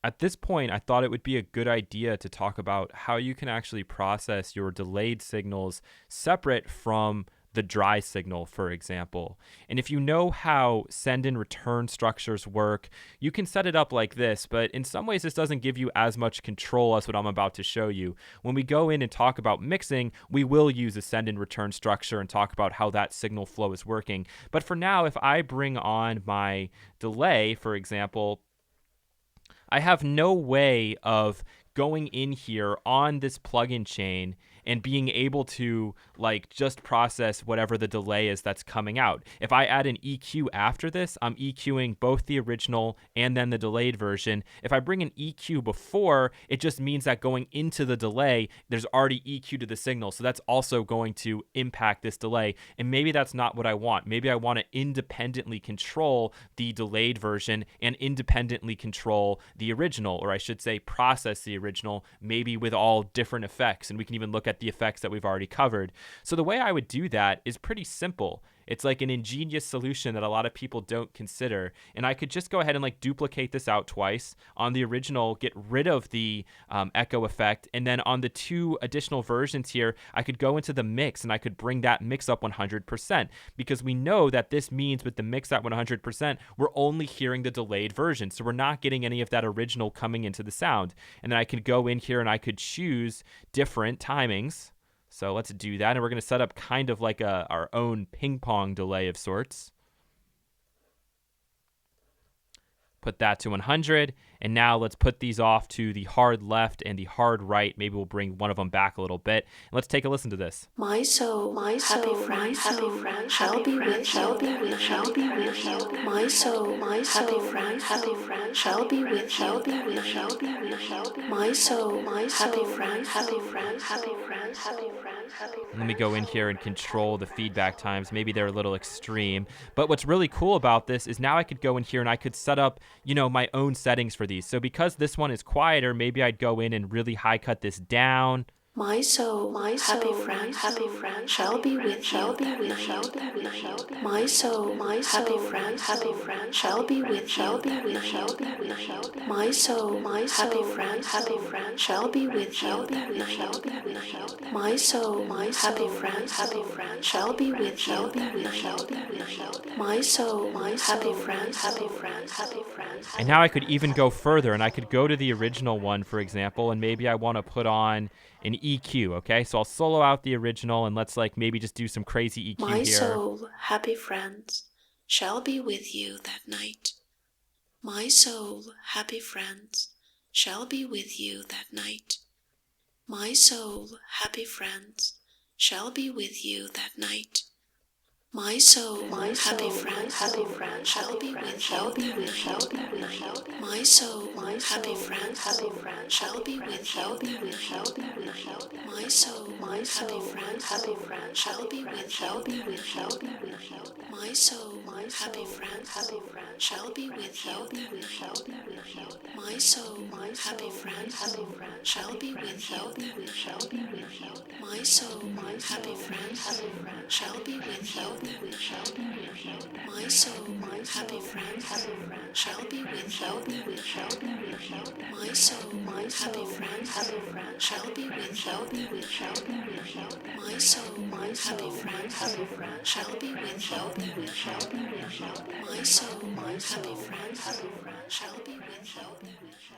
At this point, I thought it would be a good idea to talk about how you can actually process your delayed signals separate from the dry signal, for example. And if you know how send and return structures work, you can set it up like this, but in some ways, this doesn't give you as much control as what I'm about to show you. When we go in and talk about mixing, we will use a send and return structure and talk about how that signal flow is working. But for now, if I bring on my delay, for example, I have no way of going in here on this plugin chain and being able to like just process whatever the delay is that's coming out. If I add an EQ after this, I'm EQing both the original and then the delayed version. If I bring an EQ before, it just means that going into the delay, there's already EQ to the signal. So that's also going to impact this delay. And maybe that's not what I want. Maybe I want to independently control the delayed version and independently control the original, or I should say process the original, maybe with all different effects. And we can even look at the effects that we've already covered. So the way I would do that is pretty simple. It's like an ingenious solution that a lot of people don't consider. And I could just go ahead and like duplicate this out twice. On the original, get rid of the echo effect. And then on the two additional versions here, I could go into the mix and I could bring that mix up 100%, because we know that this means with the mix at 100%, we're only hearing the delayed version. So we're not getting any of that original coming into the sound. And then I could go in here and I could choose different timings. So let's do that. And we're going to set up kind of like our own ping pong delay of sorts. Put that to 100. And now let's put these off to the hard left and the hard right. Maybe we'll bring one of them back a little bit. And let's take a listen to this. My soul, happy friend, shall be with you, shall be with you. My soul, happy friend, shall be with you, shall be with you. My soul, happy friend, happy friend, happy friend, happy friend, happy friend. Let me go in here and control the feedback times. Maybe they're a little extreme. But what's really cool about this is now I could go in here and I could set up, my own settings for these. So because this one is quieter, maybe I'd go in and really high cut this down. My soul, happy friend, shall be with you, My soul, happy friend, shall be with you, My soul, happy friend, shall be with you, My soul, happy friend, shall be with you, My soul, happy friend, And now I could even go further and I could go to the original one, for example, and maybe I want to put on an EQ, okay? So I'll solo out the original and let's like maybe just do some crazy EQ My here. soul, happy friends, shall be with you that night. My soul, happy friends, shall be with you that night. My soul, happy friends, shall be with you that night. My soul, happy friends, shall be with you that night. My soul, happy friends, shall be with you that night. My soul, happy friends, shall be with you that night. My soul, happy friends, shall be with you that night. My soul, happy friends, shall be with you that night. My soul, happy friends, shall be with you that night. My soul, happy friends, shall be with you that night. My soul, happy friends, shall be with you that night. My soul, happy friends, shall be with you that night. My soul, happy friends, shall be with you that night.